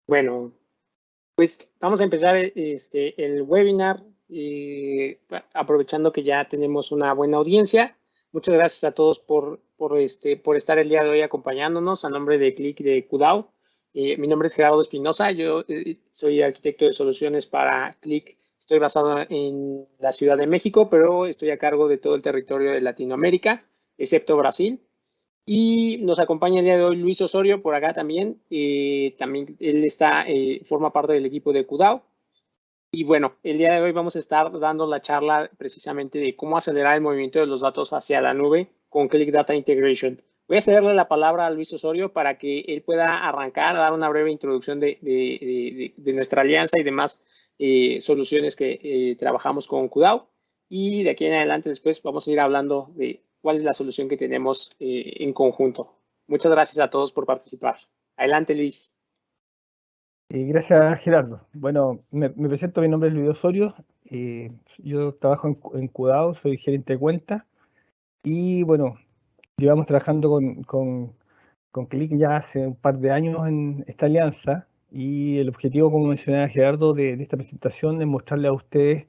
Bueno, pues vamos a empezar el webinar aprovechando que ya tenemos una buena audiencia. Muchas gracias a todos por estar el día de hoy acompañándonos a nombre de Click de Kudao. Mi nombre es Gerardo Espinosa, yo soy arquitecto de soluciones para Click. Estoy basado en la Ciudad de México, pero estoy a cargo de todo el territorio de Latinoamérica, excepto Brasil. Y nos acompaña el día de hoy Luis Osorio por acá también. También él forma parte del equipo de Kudao. Y bueno, el día de hoy vamos a estar dando la charla precisamente de cómo acelerar el movimiento de los datos hacia la nube con Click Data Integration. Voy a cederle la palabra a Luis Osorio para que él pueda arrancar, dar una breve introducción de nuestra alianza y demás soluciones que trabajamos con Kudao. Y de aquí en adelante después vamos a ir hablando de cuál es la solución que tenemos en conjunto. Muchas gracias a todos por participar. Adelante, Luis. Gracias, Gerardo. Bueno, me presento, mi nombre es Luis Osorio. Yo trabajo en Kudao, soy gerente de cuenta. Y bueno, llevamos trabajando con Click ya hace un par de años en esta alianza. Y el objetivo, como mencionaba Gerardo, de esta presentación es mostrarle a ustedes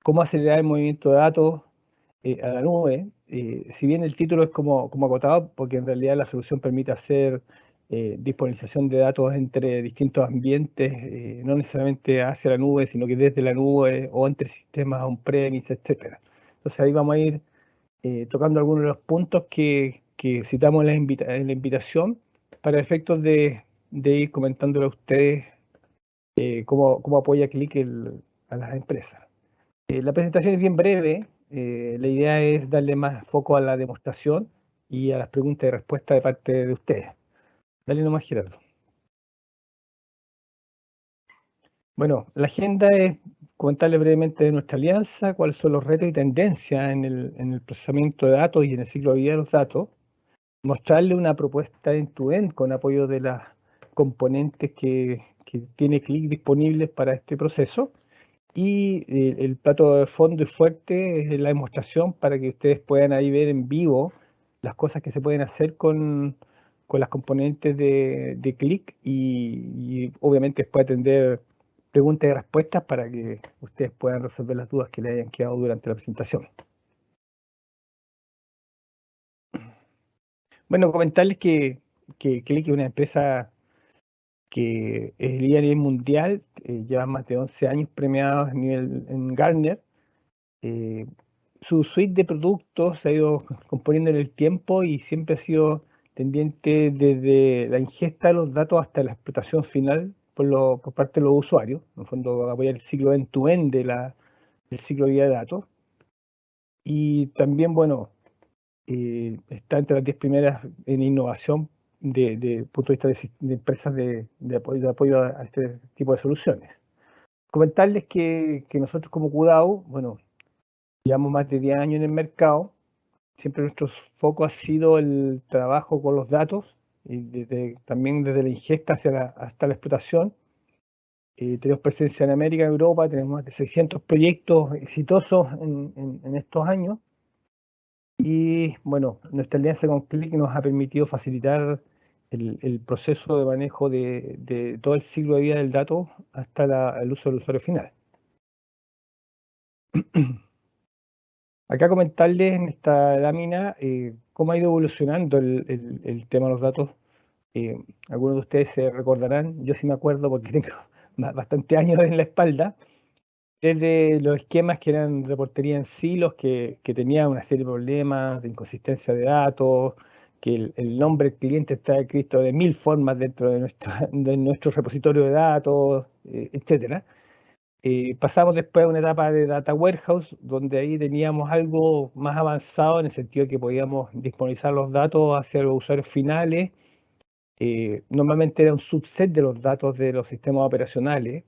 cómo acelerar el movimiento de datos a la nube. Si bien el título es como acotado, porque en realidad la solución permite hacer disponibilización de datos entre distintos ambientes, no necesariamente hacia la nube, sino que desde la nube o entre sistemas on-premise, etc. Entonces ahí vamos a ir tocando algunos de los puntos que citamos en la invitación para efectos de ir comentándole a ustedes cómo apoya Click a las empresas. La presentación es bien breve. La idea es darle más foco a la demostración y a las preguntas y respuestas de parte de ustedes. Dale nomás, Gerardo. Bueno, la agenda es comentarle brevemente de nuestra alianza, cuáles son los retos y tendencias en el procesamiento de datos y en el ciclo de vida de los datos, mostrarle una propuesta end-to-end con apoyo de las componentes que tiene Click disponibles para este proceso. Y el plato de fondo y fuerte es la demostración para que ustedes puedan ahí ver en vivo las cosas que se pueden hacer con las componentes de Click y obviamente después atender preguntas y respuestas para que ustedes puedan resolver las dudas que les hayan quedado durante la presentación. Bueno, comentarles que Click es una empresa que es líder a nivel mundial, lleva más de 11 años premiados en Gartner. Su suite de productos se ha ido componiendo en el tiempo y siempre ha sido tendiente desde la ingesta de los datos hasta la explotación final por parte de los usuarios, en el fondo apoyar el ciclo end-to-end del ciclo de vida de datos. Y también, bueno, está entre las 10 primeras en innovación de punto de vista de empresas de apoyo a este tipo de soluciones. Comentarles que nosotros como Kudao, bueno, llevamos más de 10 años en el mercado. Siempre nuestro foco ha sido el trabajo con los datos, y también desde la ingesta hasta la explotación. Tenemos presencia en América, en Europa, tenemos más de 600 proyectos exitosos en estos años. Y bueno, nuestra alianza con Click nos ha permitido facilitar el proceso de manejo de todo el ciclo de vida del dato hasta el uso del usuario final. Acá comentarles en esta lámina cómo ha ido evolucionando el tema de los datos. Algunos de ustedes se recordarán, yo sí me acuerdo porque tengo bastante años en la espalda, desde los esquemas que eran reportería en silos, que tenían una serie de problemas de inconsistencia de datos, que el nombre del cliente está escrito de 1000 formas dentro de nuestro repositorio de datos, etcétera. Pasamos después a una etapa de Data Warehouse, donde ahí teníamos algo más avanzado en el sentido de que podíamos disponibilizar los datos hacia los usuarios finales. Normalmente era un subset de los datos de los sistemas operacionales.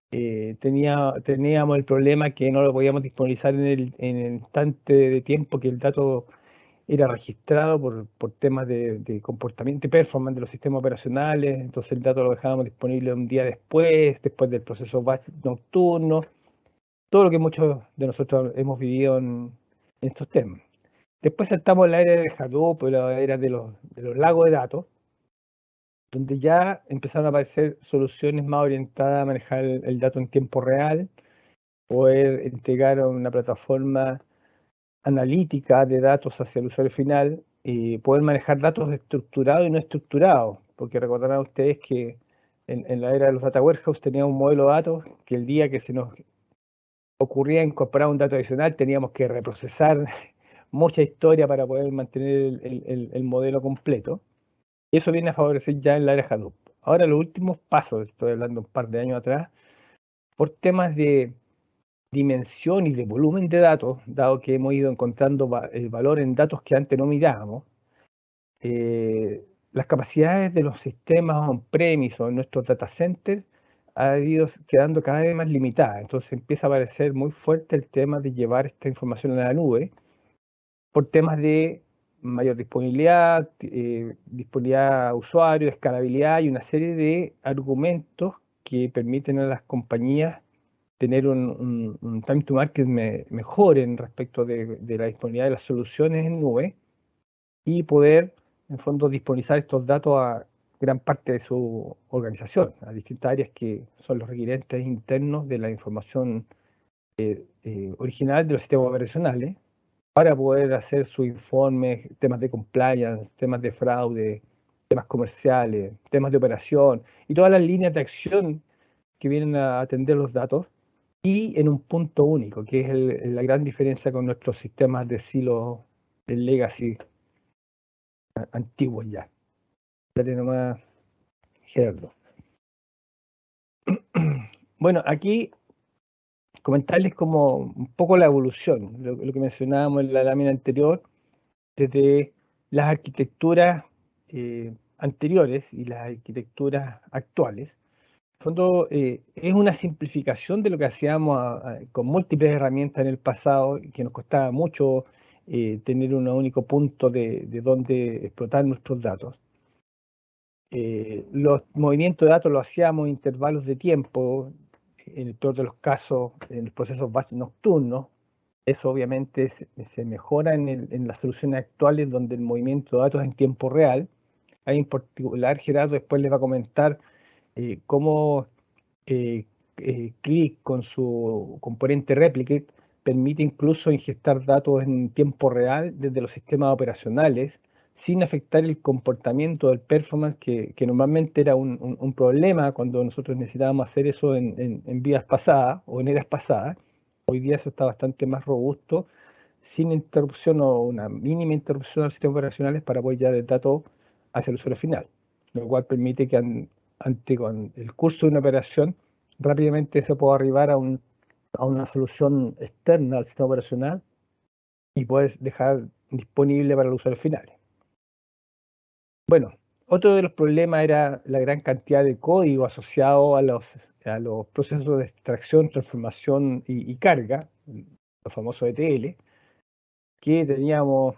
Teníamos el problema que no lo podíamos disponibilizar en el instante de tiempo que el dato era registrado por temas de comportamiento y performance de los sistemas operacionales. Entonces el dato lo dejábamos disponible un día después del proceso batch nocturno, todo lo que muchos de nosotros hemos vivido en estos temas. Después saltamos a la era de Hadoop, la era de los lagos de datos, donde ya empezaron a aparecer soluciones más orientadas a manejar el dato en tiempo real, poder entregar una plataforma analítica de datos hacia el usuario final, y poder manejar datos estructurados y no estructurados, porque recordarán ustedes que en la era de los data warehouse teníamos un modelo de datos que el día que se nos ocurría incorporar un dato adicional teníamos que reprocesar mucha historia para poder mantener el modelo completo. Y eso viene a favorecer ya en la era Hadoop. Ahora los últimos pasos, estoy hablando un par de años atrás, por temas de dimensión y de volumen de datos, dado que hemos ido encontrando valor en datos que antes no mirábamos, las capacidades de los sistemas on-premise o en nuestros data centers han ido quedando cada vez más limitadas. Entonces empieza a aparecer muy fuerte el tema de llevar esta información a la nube por temas de mayor disponibilidad, disponibilidad a usuario, escalabilidad y una serie de argumentos que permiten a las compañías tener un time to market mejor en respecto de la disponibilidad de las soluciones en nube y poder, en fondo, disponibilizar estos datos a gran parte de su organización, a distintas áreas que son los requerentes internos de la información original de los sistemas operacionales, para poder hacer su informe, temas de compliance, temas de fraude, temas comerciales, temas de operación y todas las líneas de acción que vienen a atender los datos, y en un punto único, que es la gran diferencia con nuestros sistemas de silo, de legacy antiguos ya. Dale nomás, Gerardo. Bueno, aquí comentarles como un poco la evolución, lo que mencionábamos en la lámina anterior, desde las arquitecturas anteriores y las arquitecturas actuales. En fondo, es una simplificación de lo que hacíamos con múltiples herramientas en el pasado, que nos costaba mucho tener un único punto de donde explotar nuestros datos. Los movimientos de datos los hacíamos en intervalos de tiempo, en el peor de los casos, en los procesos batch nocturnos. Eso obviamente se mejora en las soluciones actuales donde el movimiento de datos es en tiempo real. Ahí en particular Gerardo después les va a comentar cómo Qlik con su componente Replicate permite incluso ingestar datos en tiempo real desde los sistemas operacionales sin afectar el comportamiento del performance, que normalmente era un problema cuando nosotros necesitábamos hacer eso en vidas pasadas o en eras pasadas. Hoy día eso está bastante más robusto, sin interrupción o una mínima interrupción a los sistemas operacionales para poder llevar el dato hacia el usuario final, lo cual permite que ante con el curso de una operación rápidamente se pueda arribar a una solución externa al sistema operacional y puedes dejar disponible para el usuario final. Bueno, otro de los problemas era la gran cantidad de código asociado a los procesos de extracción, transformación y carga, los famosos ETL, que teníamos,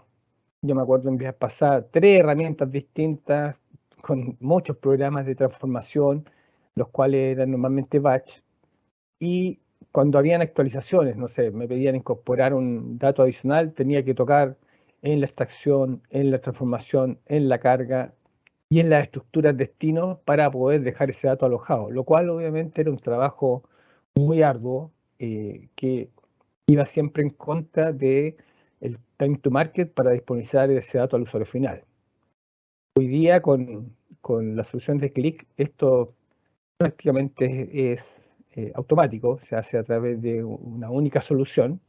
yo me acuerdo en vías pasadas, 3 herramientas distintas con muchos programas de transformación, los cuales eran normalmente batch, y cuando habían actualizaciones, no sé, me pedían incorporar un dato adicional, tenía que tocar en la extracción, en la transformación, en la carga y en las estructuras destino para poder dejar ese dato alojado, lo cual obviamente era un trabajo muy arduo que iba siempre en contra de el time to market para disponibilizar ese dato al usuario final. Hoy día con la solución de Qlik esto prácticamente es automático, se hace a través de una única solución.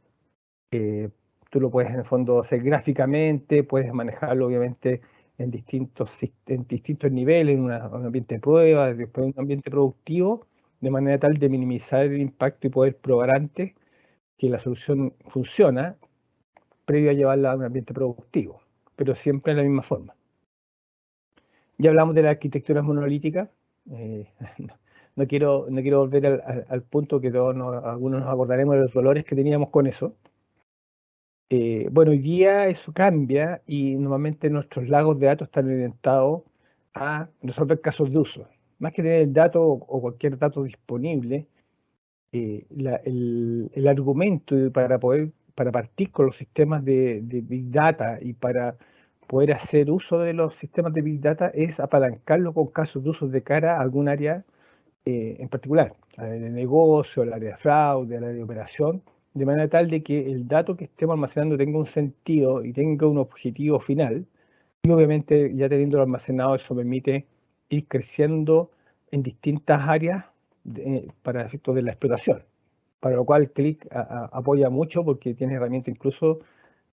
Tú lo puedes en el fondo hacer gráficamente, puedes manejarlo obviamente en distintos niveles, en un ambiente de prueba, después en un ambiente productivo, de manera tal de minimizar el impacto y poder probar antes que la solución funciona previo a llevarla a un ambiente productivo, pero siempre de la misma forma. Ya hablamos de la arquitectura monolítica. No quiero volver al punto que algunos nos acordaremos de los dolores que teníamos con eso. Bueno, hoy día eso cambia y normalmente nuestros lagos de datos están orientados a resolver casos de uso. Más que tener el dato o cualquier dato disponible, el argumento para partir con los sistemas de Big Data y para poder hacer uso de los sistemas de Big Data es apalancarlo con casos de uso de cara a algún área en particular, al área de negocio, al área de fraude, al área de operación, de manera tal de que el dato que estemos almacenando tenga un sentido y tenga un objetivo final. Y obviamente ya teniéndolo almacenado, eso permite ir creciendo en distintas áreas para efectos de la explotación. Para lo cual Qlik apoya mucho porque tiene herramientas incluso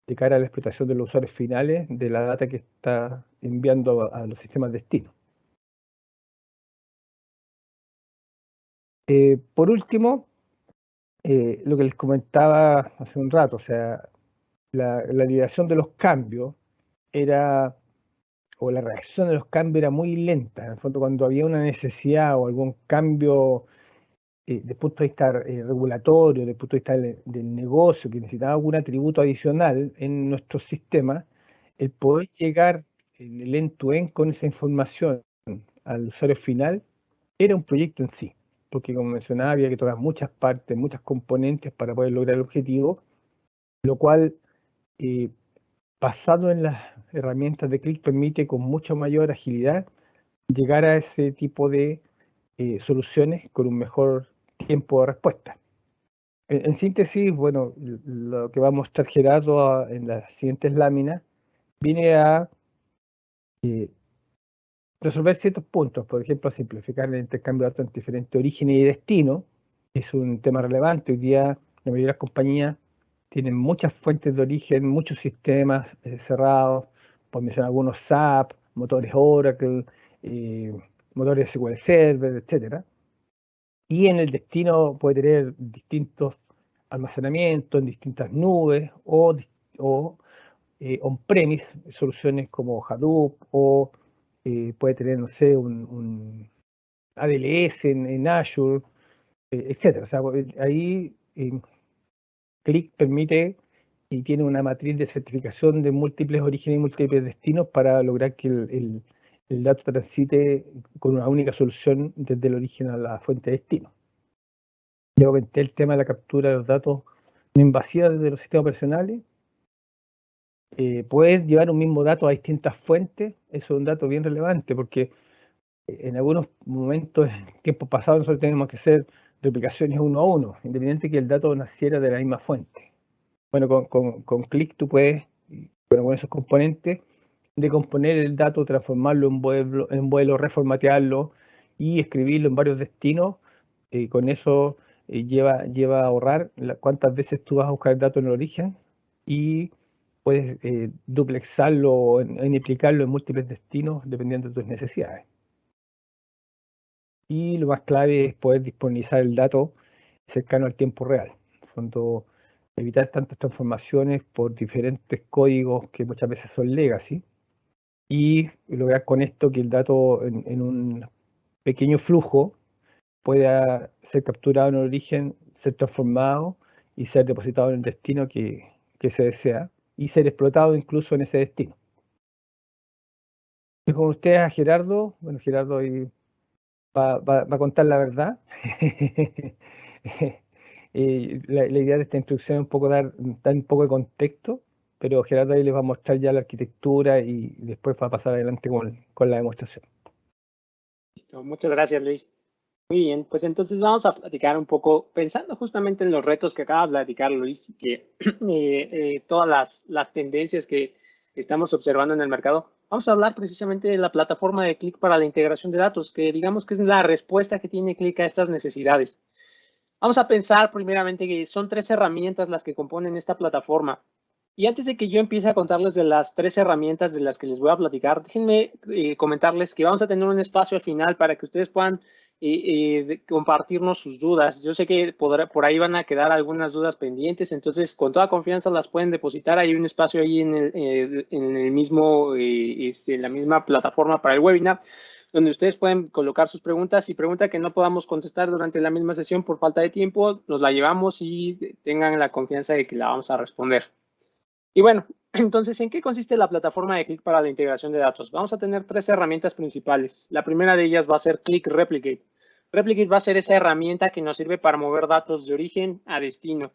de cara a la explotación de los usuarios finales de la data que está enviando a los sistemas destino. Por último, lo que les comentaba hace un rato, o sea, la liberación de los cambios era, o la reacción de los cambios era muy lenta. En el fondo, cuando había una necesidad o algún cambio desde el punto de vista regulatorio, desde el punto de vista del negocio, que necesitaba algún atributo adicional en nuestro sistema, el poder llegar en el end-to-end con esa información al usuario final era un proyecto en sí, porque como mencionaba, había que tocar muchas partes, muchas componentes para poder lograr el objetivo, lo cual, basado en las herramientas de Qlik, permite con mucha mayor agilidad llegar a ese tipo de soluciones con un mejor tiempo de respuesta. En síntesis, bueno, lo que va a mostrar Gerardo en las siguientes láminas viene a resolver ciertos puntos, por ejemplo, simplificar el intercambio de datos en diferentes orígenes y destinos. Es un tema relevante. Hoy día la mayoría de las compañías tienen muchas fuentes de origen, muchos sistemas cerrados, por mencionar algunos SAP, motores Oracle, motores SQL Server, etcétera. Y en el destino puede tener distintos almacenamientos en distintas nubes o on-premise, soluciones como Hadoop o puede tener, no sé, un ADLS en Azure, etcétera. O sea, ahí Qlik permite y tiene una matriz de certificación de múltiples orígenes y múltiples destinos para lograr que el dato transite con una única solución desde el origen a la fuente de destino. Ya comenté el tema de la captura de los datos no invasiva desde los sistemas operacionales. Poder llevar un mismo dato a distintas fuentes, eso es un dato bien relevante porque en algunos momentos, en tiempos pasados, nosotros tenemos que hacer replicaciones uno a uno, independiente que el dato naciera de la misma fuente. Bueno, con Qlik tú puedes, bueno, con esos componentes, decomponer el dato, transformarlo en vuelo, reformatearlo y escribirlo en varios destinos. Con eso lleva a ahorrar cuántas veces tú vas a buscar el dato en el origen y puedes duplexarlo o implicarlo en múltiples destinos dependiendo de tus necesidades. Y lo más clave es poder disponibilizar el dato cercano al tiempo real. En el fondo, evitar tantas transformaciones por diferentes códigos que muchas veces son legacy y lograr con esto que el dato en un pequeño flujo pueda ser capturado en el origen, ser transformado y ser depositado en el destino que se desea y ser explotado incluso en ese destino. Y con ustedes a Gerardo, bueno, Gerardo va a contar la verdad. La idea de esta instrucción es un poco dar un poco de contexto, pero Gerardo ahí les va a mostrar ya la arquitectura y después va a pasar adelante con la demostración. Listo, muchas gracias, Luis. Muy bien, pues entonces vamos a platicar un poco, pensando justamente en los retos que acaba de platicar Luis, que todas las tendencias que estamos observando en el mercado. Vamos a hablar precisamente de la plataforma de Qlik para la integración de datos, que digamos que es la respuesta que tiene Qlik a estas necesidades. Vamos a pensar primeramente que son 3 herramientas las que componen esta plataforma. Y antes de que yo empiece a contarles de las 3 herramientas de las que les voy a platicar, déjenme comentarles que vamos a tener un espacio al final para que ustedes puedan compartirnos sus dudas. Yo sé que por ahí van a quedar algunas dudas pendientes, entonces con toda confianza las pueden depositar. Hay un espacio ahí en el mismo, en la misma plataforma para el webinar, donde ustedes pueden colocar sus preguntas y pregunta que no podamos contestar durante la misma sesión por falta de tiempo, nos la llevamos y tengan la confianza de que la vamos a responder. Y bueno, entonces, ¿en qué consiste la plataforma de Qlik para la integración de datos? Vamos a tener 3 herramientas principales. La primera de ellas va a ser Qlik Replicate. Replicate va a ser esa herramienta que nos sirve para mover datos de origen a destino.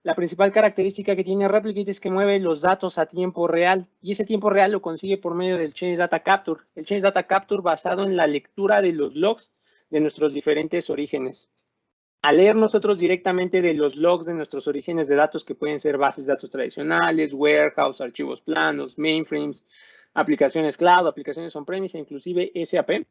La principal característica que tiene Replicate es que mueve los datos a tiempo real, y ese tiempo real lo consigue por medio del Change Data Capture. El Change Data Capture basado en la lectura de los logs de nuestros diferentes orígenes. Al leer nosotros directamente de los logs de nuestros orígenes de datos, que pueden ser bases de datos tradicionales, warehouse, archivos planos, mainframes, aplicaciones cloud, aplicaciones on-premise, inclusive SAP,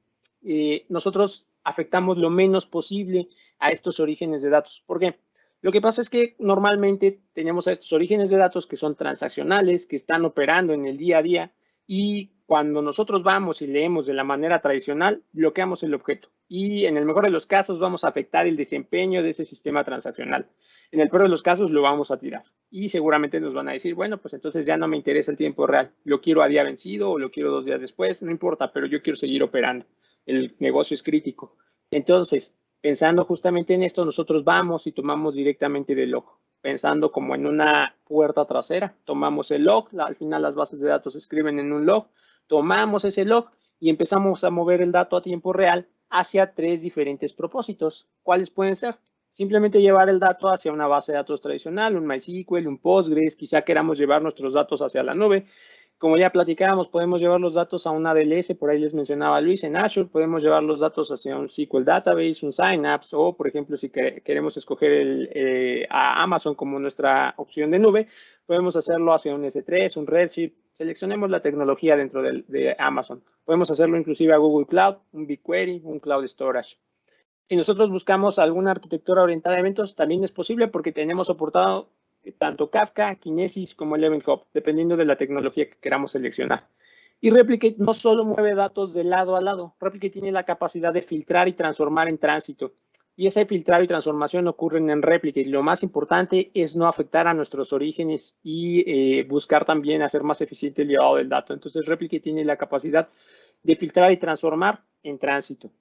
nosotros afectamos lo menos posible a estos orígenes de datos. ¿Por qué? Lo que pasa es que normalmente tenemos a estos orígenes de datos que son transaccionales, que están operando en el día a día, y cuando nosotros vamos y leemos de la manera tradicional, bloqueamos el objeto. Y en el mejor de los casos vamos a afectar el desempeño de ese sistema transaccional. En el peor de los casos lo vamos a tirar. Y seguramente nos van a decir, bueno, pues entonces ya no me interesa el tiempo real. Lo quiero a día vencido o lo quiero 2 días después, no importa, pero yo quiero seguir operando. El negocio es crítico. Entonces, pensando justamente en esto, nosotros vamos y tomamos directamente del log. Pensando como en una puerta trasera, tomamos el log, al final las bases de datos se escriben en un log, tomamos ese log y empezamos a mover el dato a tiempo real hacia 3 diferentes propósitos. ¿Cuáles pueden ser? Simplemente llevar el dato hacia una base de datos tradicional, un MySQL, un Postgres, quizá queramos llevar nuestros datos hacia la nube. Como ya platicábamos, podemos llevar los datos a una ADLS, por ahí les mencionaba Luis, en Azure, podemos llevar los datos hacia un SQL Database, un Synapse, o por ejemplo, si queremos escoger a Amazon como nuestra opción de nube, podemos hacerlo hacia un S3, un Redshift. Seleccionemos la tecnología dentro de Amazon. Podemos hacerlo inclusive a Google Cloud, un BigQuery, un Cloud Storage. Si nosotros buscamos alguna arquitectura orientada a eventos, también es posible porque tenemos soportado tanto Kafka, Kinesis como Eleven Hub, dependiendo de la tecnología que queramos seleccionar. Y Replicate no solo mueve datos de lado a lado, Replicate tiene la capacidad de filtrar y transformar en tránsito. Y ese filtrado y transformación ocurren en Replicate. Lo más importante es no afectar a nuestros orígenes y buscar también hacer más eficiente el llevado del dato. Entonces Replicate tiene la capacidad de filtrar y transformar en tránsito.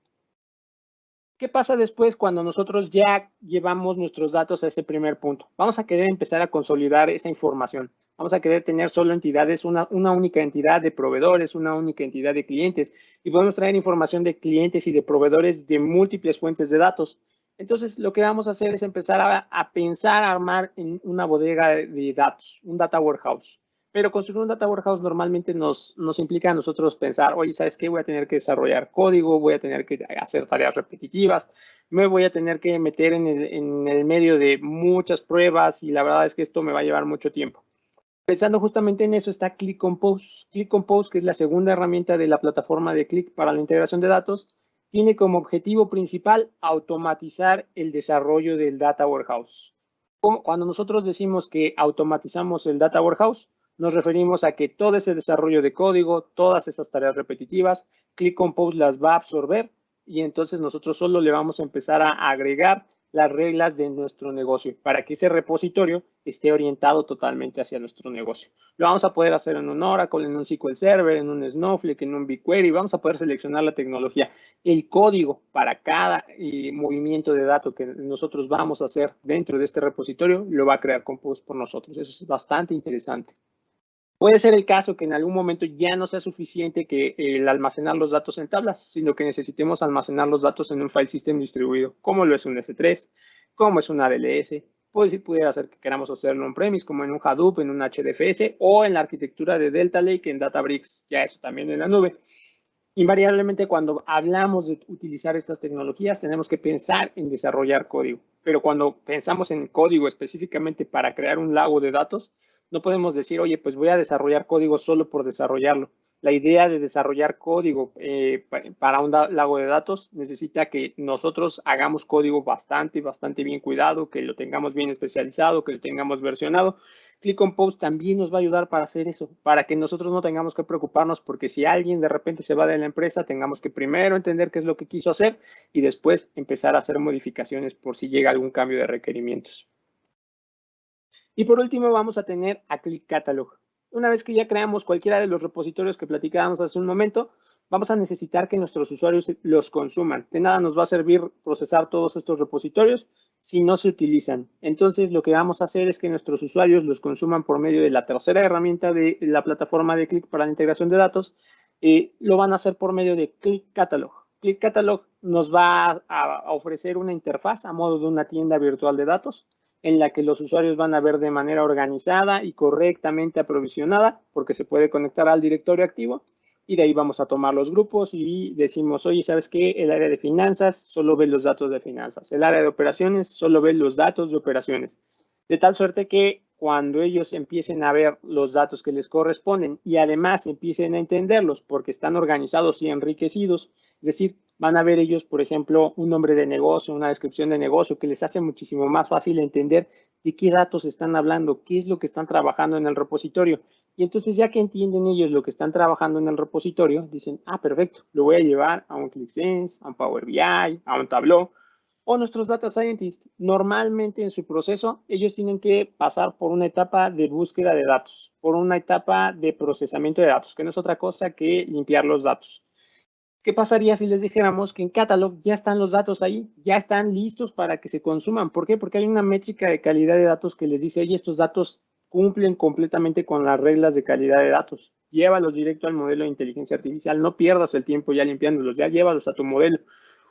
¿Qué pasa después cuando nosotros ya llevamos nuestros datos a ese primer punto? Vamos a querer empezar a consolidar esa información. Vamos a querer tener solo entidades, una única entidad de proveedores, una única entidad de clientes. Y podemos traer información de clientes y de proveedores de múltiples fuentes de datos. Entonces, lo que vamos a hacer es empezar a pensar, a armar en una bodega de datos, un data warehouse. Pero construir un data warehouse normalmente nos implica a nosotros pensar, oye, ¿sabes qué? Voy a tener que desarrollar código, voy a tener que hacer tareas repetitivas, me voy a tener que meter en el medio de muchas pruebas y la verdad es que esto me va a llevar mucho tiempo. Pensando justamente en eso está Qlik Compose. Qlik Compose, que es la segunda herramienta de la plataforma de Qlik para la integración de datos, tiene como objetivo principal automatizar el desarrollo del data warehouse. Cuando nosotros decimos que automatizamos el data warehouse, nos referimos a que todo ese desarrollo de código, todas esas tareas repetitivas, Qlik Compose las va a absorber y entonces nosotros solo le vamos a empezar a agregar las reglas de nuestro negocio para que ese repositorio esté orientado totalmente hacia nuestro negocio. Lo vamos a poder hacer en un Oracle, en un SQL Server, en un Snowflake, en un BigQuery. Vamos a poder seleccionar la tecnología. El código para cada movimiento de datos que nosotros vamos a hacer dentro de este repositorio lo va a crear Compose por nosotros. Eso es bastante interesante. Puede ser el caso que en algún momento ya no sea suficiente que el almacenar los datos en tablas, sino que necesitemos almacenar los datos en un file system distribuido, como lo es un S3, como es un ADLS. Pudiera ser que queramos hacerlo on-premise, como en un Hadoop, en un HDFS, o en la arquitectura de Delta Lake, en Databricks, ya eso también en la nube. Invariablemente, cuando hablamos de utilizar estas tecnologías, tenemos que pensar en desarrollar código. Pero cuando pensamos en código específicamente para crear un lago de datos, no podemos decir, oye, pues voy a desarrollar código solo por desarrollarlo. La idea de desarrollar código para un lago de datos necesita que nosotros hagamos código bastante bien cuidado, que lo tengamos bien especializado, que lo tengamos versionado. Qlik Compose también nos va a ayudar para hacer eso, para que nosotros no tengamos que preocuparnos porque si alguien de repente se va de la empresa, tengamos que primero entender qué es lo que quiso hacer y después empezar a hacer modificaciones por si llega algún cambio de requerimientos. Y por último vamos a tener a Qlik Catalog. Una vez que ya creamos cualquiera de los repositorios que platicábamos hace un momento, vamos a necesitar que nuestros usuarios los consuman. De nada nos va a servir procesar todos estos repositorios si no se utilizan. Entonces, lo que vamos a hacer es que nuestros usuarios los consuman por medio de la tercera herramienta de la plataforma de Qlik para la integración de datos. Lo van a hacer por medio de Qlik Catalog. Qlik Catalog nos va a ofrecer una interfaz a modo de una tienda virtual de datos en la que los usuarios van a ver de manera organizada y correctamente aprovisionada, porque se puede conectar al directorio activo, y de ahí vamos a tomar los grupos y decimos, oye, ¿sabes qué? El área de finanzas solo ve los datos de finanzas, el área de operaciones solo ve los datos de operaciones, de tal suerte que cuando ellos empiecen a ver los datos que les corresponden y además empiecen a entenderlos porque están organizados y enriquecidos, es decir, van a ver ellos, por ejemplo, un nombre de negocio, una descripción de negocio que les hace muchísimo más fácil entender de qué datos están hablando, qué es lo que están trabajando en el repositorio. Y entonces ya que entienden ellos lo que están trabajando en el repositorio, dicen, ah, perfecto, lo voy a llevar a un ClickSense, a un Power BI, a un Tableau. O nuestros data scientists, normalmente en su proceso, ellos tienen que pasar por una etapa de búsqueda de datos, por una etapa de procesamiento de datos, que no es otra cosa que limpiar los datos. ¿Qué pasaría si les dijéramos que en Catalog ya están los datos ahí, ya están listos para que se consuman? ¿Por qué? Porque hay una métrica de calidad de datos que les dice, oye, estos datos cumplen completamente con las reglas de calidad de datos. Llévalos directo al modelo de inteligencia artificial, no pierdas el tiempo ya limpiándolos, ya llévalos a tu modelo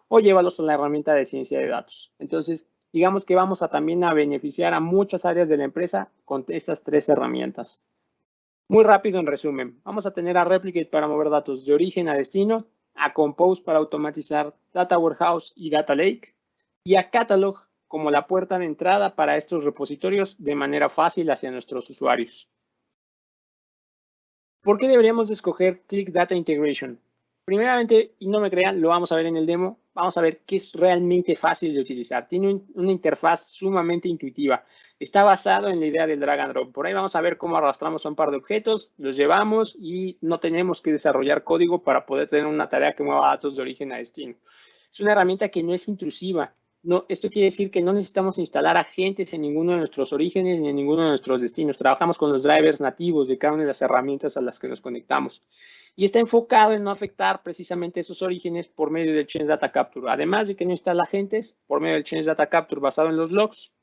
o llévalos a la herramienta de ciencia de datos. Entonces, digamos que vamos a también a beneficiar a muchas áreas de la empresa con estas tres herramientas. Muy rápido en resumen, vamos a tener a Replicate para mover datos de origen a destino, a Compose para automatizar Data Warehouse y Data Lake, y a Catalog como la puerta de entrada para estos repositorios de manera fácil hacia nuestros usuarios. ¿Por qué deberíamos escoger Click Data Integration? Primeramente, y no me crean, lo vamos a ver en el demo, vamos a ver que es realmente fácil de utilizar. Tiene una interfaz sumamente intuitiva. Está basado en la idea del drag and drop. Por ahí vamos a ver cómo arrastramos a un par de objetos, los llevamos y no tenemos que desarrollar código para poder tener una tarea que mueva datos de origen a destino. Es una herramienta que no es intrusiva. No, esto quiere decir que no necesitamos instalar agentes en ninguno de nuestros orígenes ni en ninguno de nuestros destinos. Trabajamos con los drivers nativos de cada una de las herramientas a las que nos conectamos. Y está enfocado en no afectar precisamente esos orígenes por medio del Change Data Capture. Además de que no instala agentes, por medio del Change Data Capture basado en los logs,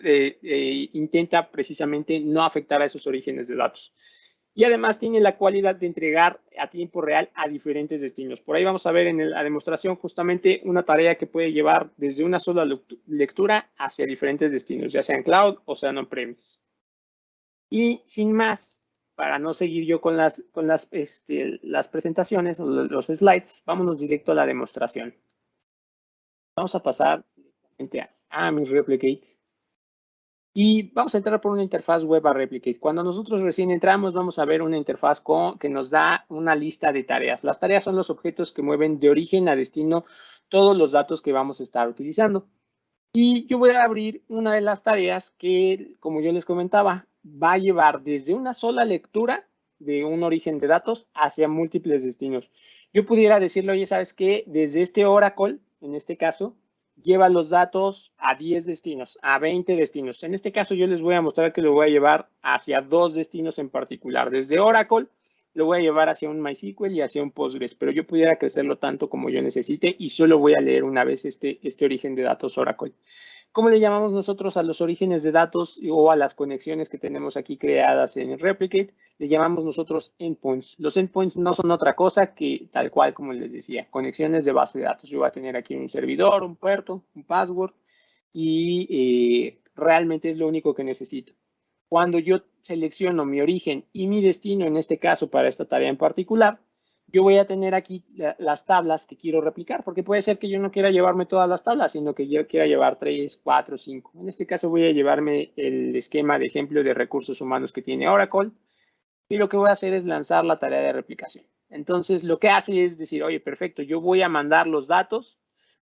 intenta precisamente no afectar a esos orígenes de datos. Y además tiene la cualidad de entregar a tiempo real a diferentes destinos. Por ahí vamos a ver en la demostración justamente una tarea que puede llevar desde una sola lectura hacia diferentes destinos, ya sea en cloud o sea en on-premise. Y sin más, para no seguir yo con las presentaciones, los slides, vámonos directo a la demostración. Vamos a pasar a mi Replicate. Y vamos a entrar por una interfaz web a Replicate. Cuando nosotros recién entramos, vamos a ver una interfaz que nos da una lista de tareas. Las tareas son los objetos que mueven de origen a destino todos los datos que vamos a estar utilizando. Y yo voy a abrir una de las tareas que, como yo les comentaba, va a llevar desde una sola lectura de un origen de datos hacia múltiples destinos. Yo pudiera decirle, oye, ¿sabes qué? Desde este Oracle, en este caso, lleva los datos a 10 destinos, a 20 destinos. En este caso yo les voy a mostrar que lo voy a llevar hacia 2 destinos en particular. Desde Oracle lo voy a llevar hacia un MySQL y hacia un Postgres, pero yo pudiera crecerlo tanto como yo necesite y solo voy a leer una vez este origen de datos Oracle. ¿Cómo le llamamos nosotros a los orígenes de datos o a las conexiones que tenemos aquí creadas en Replicate? Le llamamos nosotros endpoints. Los endpoints no son otra cosa que, tal cual como les decía, conexiones de base de datos. Yo voy a tener aquí un servidor, un puerto, un password y realmente es lo único que necesito. Cuando yo selecciono mi origen y mi destino, en este caso para esta tarea en particular, yo voy a tener aquí las tablas que quiero replicar, porque puede ser que yo no quiera llevarme todas las tablas, sino que yo quiera llevar 3, 4, 5. En este caso voy a llevarme el esquema de ejemplo de recursos humanos que tiene Oracle y lo que voy a hacer es lanzar la tarea de replicación. Entonces, lo que hace es decir, oye, perfecto, yo voy a mandar los datos,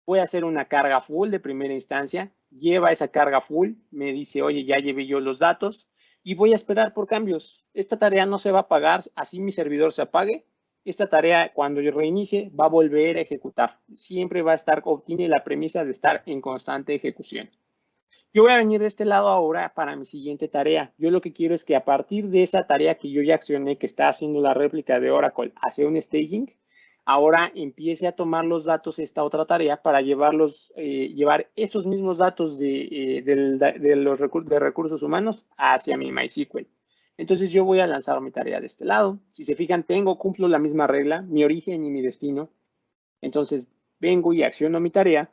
voy a hacer una carga full de primera instancia, lleva esa carga full, me dice, oye, ya llevé yo los datos y voy a esperar por cambios. Esta tarea no se va a apagar, así mi servidor se apague. Esta tarea, cuando yo reinicie, va a volver a ejecutar. Siempre va a estar, obtiene la premisa de estar en constante ejecución. Yo voy a venir de este lado ahora para mi siguiente tarea. Yo lo que quiero es que a partir de esa tarea que yo ya accioné, que está haciendo la réplica de Oracle hacia un staging, ahora empiece a tomar los datos esta otra tarea para llevar esos mismos datos de recursos humanos hacia mi MySQL. Entonces yo voy a lanzar mi tarea de este lado. Si se fijan, cumplo la misma regla, mi origen y mi destino. Entonces vengo y acciono mi tarea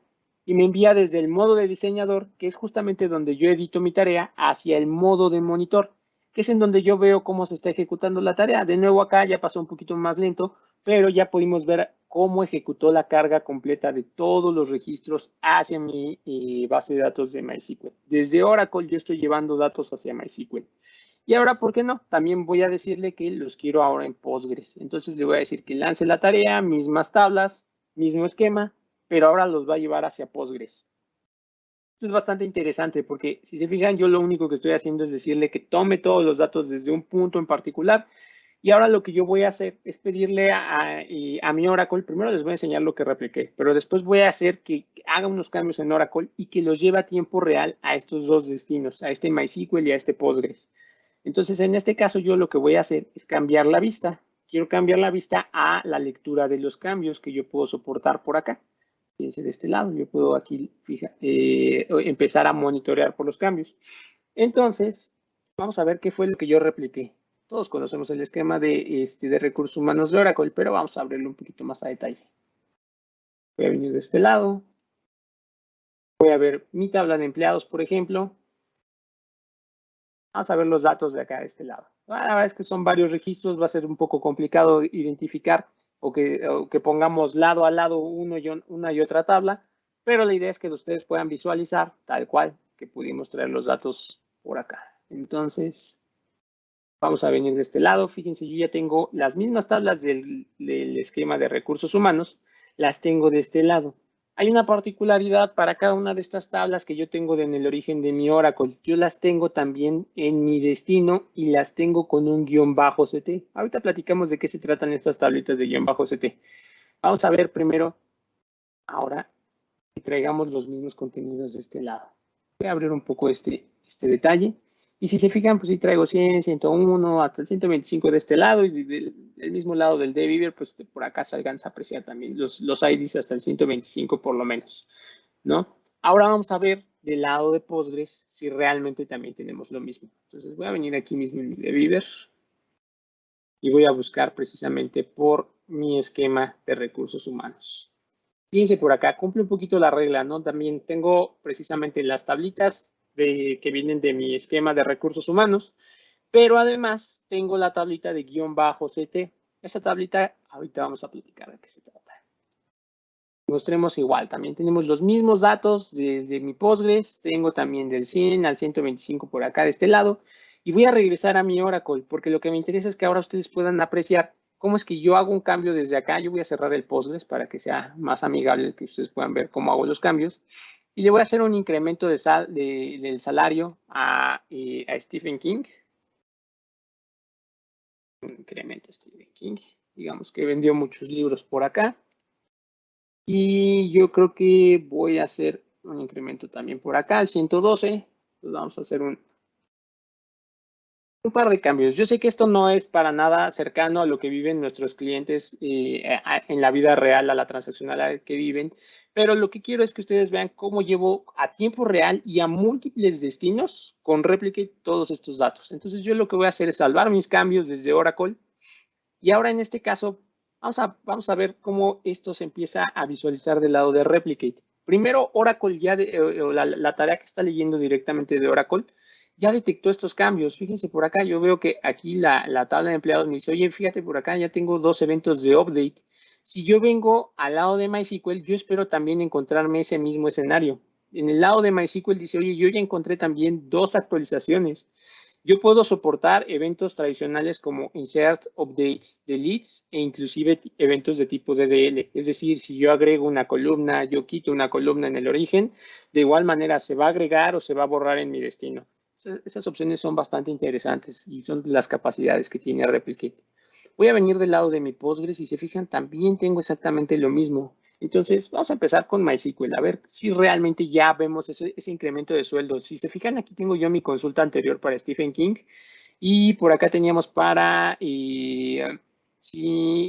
y me envía desde el modo de diseñador, que es justamente donde yo edito mi tarea, hacia el modo de monitor, que es en donde yo veo cómo se está ejecutando la tarea. De nuevo acá ya pasó un poquito más lento, pero ya pudimos ver cómo ejecutó la carga completa de todos los registros hacia mi base de datos de MySQL. Desde Oracle yo estoy llevando datos hacia MySQL. Y ahora, ¿por qué no? También voy a decirle que los quiero ahora en Postgres. Entonces le voy a decir que lance la tarea, mismas tablas, mismo esquema, pero ahora los va a llevar hacia Postgres. Esto es bastante interesante porque si se fijan, yo lo único que estoy haciendo es decirle que tome todos los datos desde un punto en particular. Y ahora lo que yo voy a hacer es pedirle a mi Oracle, primero les voy a enseñar lo que repliqué, pero después voy a hacer que haga unos cambios en Oracle y que los lleve a tiempo real a estos dos destinos, a este MySQL y a este Postgres. Entonces, en este caso, yo lo que voy a hacer es cambiar la vista. Quiero cambiar la vista a la lectura de los cambios que yo puedo soportar por acá. Fíjense de este lado, yo puedo aquí empezar a monitorear por los cambios. Entonces, vamos a ver qué fue lo que yo repliqué. Todos conocemos el esquema de recursos humanos de Oracle, pero vamos a abrirlo un poquito más a detalle. Voy a venir de este lado. Voy a ver mi tabla de empleados, por ejemplo. Vamos a ver los datos de acá de este lado. La verdad es que son varios registros, va a ser un poco complicado identificar o que pongamos lado a lado una y otra tabla, pero la idea es que ustedes puedan visualizar tal cual que pudimos traer los datos por acá. Entonces, vamos a venir de este lado. Fíjense, yo ya tengo las mismas tablas del esquema de recursos humanos, las tengo de este lado. Hay una particularidad para cada una de estas tablas que yo tengo en el origen de mi Oracle. Yo las tengo también en mi destino y las tengo con un --CT. Ahorita platicamos de qué se tratan estas tablitas de --CT. Vamos a ver primero, ahora, que traigamos los mismos contenidos de este lado. Voy a abrir un poco este detalle. Y si se fijan, pues sí traigo 100, 101, hasta el 125 de este lado y del mismo lado del DBeaver, pues por acá se alcanza a apreciar también los IDs hasta el 125 por lo menos, ¿no? Ahora vamos a ver del lado de Postgres si realmente también tenemos lo mismo. Entonces voy a venir aquí mismo en mi DBeaver y voy a buscar precisamente por mi esquema de recursos humanos. Fíjense por acá, cumple un poquito la regla, ¿no? También tengo precisamente las tablitas que vienen de mi esquema de recursos humanos, pero además tengo la tablita de --CT. Esa tablita, ahorita vamos a platicar de qué se trata. Mostremos igual, también tenemos los mismos datos desde mi Postgres, tengo también del 100 al 125 por acá de este lado, y voy a regresar a mi Oracle, porque lo que me interesa es que ahora ustedes puedan apreciar cómo es que yo hago un cambio desde acá. Yo voy a cerrar el Postgres para que sea más amigable, que ustedes puedan ver cómo hago los cambios. Y le voy a hacer un incremento del salario a Stephen King. Un incremento a Stephen King. Digamos que vendió muchos libros por acá. Y yo creo que voy a hacer un incremento también por acá, al 112. Entonces vamos a hacer un par de cambios. Yo sé que esto no es para nada cercano a lo que viven nuestros clientes en la vida real, a la transaccional que viven, pero lo que quiero es que ustedes vean cómo llevo a tiempo real y a múltiples destinos con Replicate todos estos datos. Entonces yo lo que voy a hacer es salvar mis cambios desde Oracle y ahora en este caso vamos a ver cómo esto se empieza a visualizar del lado de Replicate. Primero, Oracle ya, la tarea que está leyendo directamente de Oracle, ya detectó estos cambios. Fíjense por acá, yo veo que aquí la tabla de empleados me dice, oye, fíjate por acá, ya tengo 2 eventos de update. Si yo vengo al lado de MySQL, yo espero también encontrarme ese mismo escenario. En el lado de MySQL dice, oye, yo ya encontré también 2 actualizaciones. Yo puedo soportar eventos tradicionales como insert, updates, deletes e inclusive eventos de tipo DDL. Es decir, si yo agrego una columna, yo quito una columna en el origen, de igual manera se va a agregar o se va a borrar en mi destino. Esas opciones son bastante interesantes y son las capacidades que tiene Replicate. Voy a venir del lado de mi Postgres y si se fijan, también tengo exactamente lo mismo. Entonces, vamos a empezar con MySQL, a ver si realmente ya vemos ese incremento de sueldo. Si se fijan, aquí tengo yo mi consulta anterior para Stephen King y por acá teníamos para, si